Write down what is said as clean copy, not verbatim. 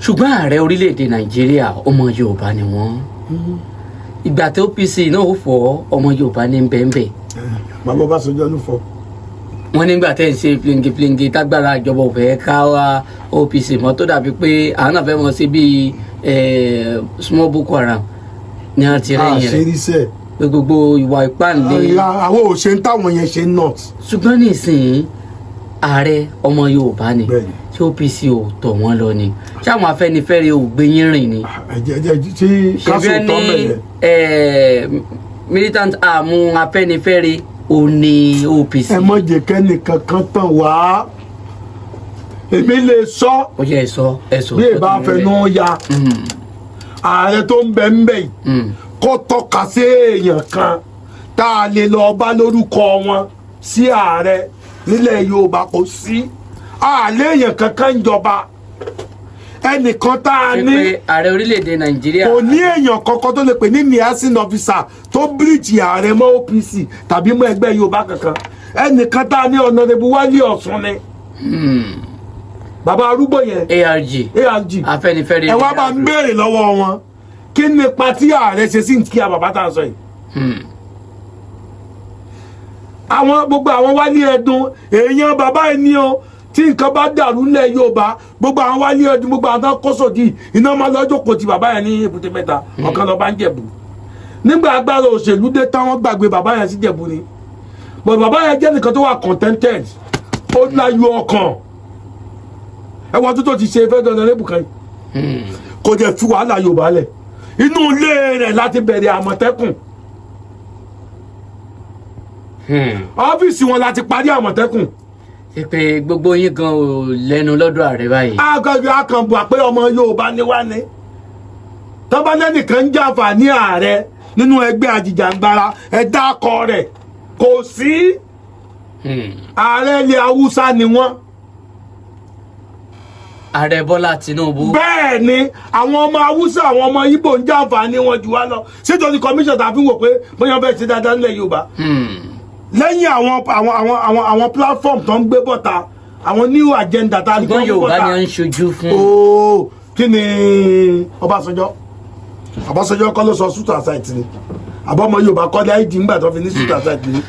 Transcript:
ṣùgbọ́n ààrẹ orílẹ̀-èdè Nàìjíríà ọmọ Yorùbá ni wọ́n ìgbà tí OPC náà ó fọ́ ọmọ Yorùbá ní bẹ́ẹ̀nbẹ́ẹ̀. bàbá Ọbásanjọ́ ló fọ́. wọ́n nígbà tẹ́ ń ṣe flingi tágbára ìjọba ò fẹ́ ká wá OPC mọ́ tó dàbí pé àwọn náà fẹ́ mọ̀ sí bíi small Boko Haram ní àti rẹ́yìn rẹ̀ gbogbo ìwà ìpáǹlé. àwọn ò ṣe ń táwọn yẹn ṣe not. ṣùgbọ́n nísìnyí ààrẹ ọmọ Yorùbá ni tí OPC ò tọ̀ wọ́n lọ ni ṣé àwọn Afẹ́nifẹ́re ò gbé yín rìn ni. ṣebí ní militant àmú Afẹ́nifẹ́re ò ní OPC. ẹ mọ̀ jẹ́ kẹ́nìkan kan tàn wá èmi lè sọ. ó yẹ ẹ sọ bí ìbá fẹnu ya ààrẹ tó ń bẹ ń bẹ yìí kó tọ́ka sí èèyàn kan tá a lè lọ bá lórúkọ wọn sí ààrẹ nílẹ̀ Yorùbá kò sí àlẹ́ èèyàn kankan jọba ẹnìkan tá a ní. ṣe pé ààrẹ orílẹ̀-èdè Nàìjíríà kò ní èèyàn kankan tó lè pè ní liaison officer tó bíríìjì ààrẹ mọ́ OPC tàbí mọ́ ẹgbẹ́ Yorùbá kankan ẹnìkan tá a ní Honorable Wálé Ọ̀ṣun ni. bàbá arúgbó yẹn ARG Afẹ́nifẹ́re ẹ wá bá ń béèrè lọ́wọ́ wọn kí nípa tí ààrẹ ṣe sí nkí àbàbá tá a sọ yìí. àwọn gbogbo àwọn Wálé Ẹdùn èèyàn bàbá ẹ ní o tí nǹkan bá dàrú nílẹ̀ Yorùbá gbogbo àwọn Wálé Ẹdùn gbogbo àwọn tó kó sòdì iná máa lọ́jọ́ kò ti bàbá yẹn ní Èbúté Mẹ́ta ọ̀kan lọ́ọ́ bá ń Jẹ̀bú nígbà agbára òṣèlú dé táwọn gbàgbé bàbá yẹn sí Jẹ̀bú ni but bàbá yẹn jẹ́ nìkan tó wà contented ó láyọ̀ ọkàn ẹwọ́n tó ti ṣe fẹ́ dandan lébùkàn yìí kò jẹ́ fi wàhálà Yorùbá lẹ̀ inú ilé rẹ̀ láti bẹ̀rẹ̀ Àmọ̀tẹ́kùn ọ́fíìsì wọn láti parí Àmọ̀tẹ́kùn. ṣe pé gbogbo yín gan ò lẹ́nu lọ́dọ̀ ààrẹ báyìí. àgàgbé akànbù àpé ọmọ Yorùbá ni wá ní tọ́ba lẹ́nìkan ń jàǹfààní ààrẹ nínú ẹgbẹ́ àjìjàǹgbara ẹ̀dá akọ rẹ̀ kò sí ààrẹ ilẹ̀ Haúsá ni wọ́n. ààrẹ Bọ́lá Tinubu. bẹ́ẹ̀ ni àwọn ọmọ Haúsá àwọn ọmọ Ìgbò ń jàǹfààní wọn jù wá lọ sítorí commission tàbí wò pé bóyá bẹ́ẹ̀ ṣe dáadáa nílẹ̀ Yorùbá. lẹ́yìn àwọn platform tó ń gbé bọ́ta àwọn new agenda tá a ní kí wọ́n gbé bọ́ta. Yorùbá ni wọ́n ń ṣojú fún. ooo kí ni Ọbásanjọ́ kọ́ ló sọ suit aside ni àbọ̀mọ Yorùbá kọ́ lé ID ńgbà tó fi ní suit aside ni.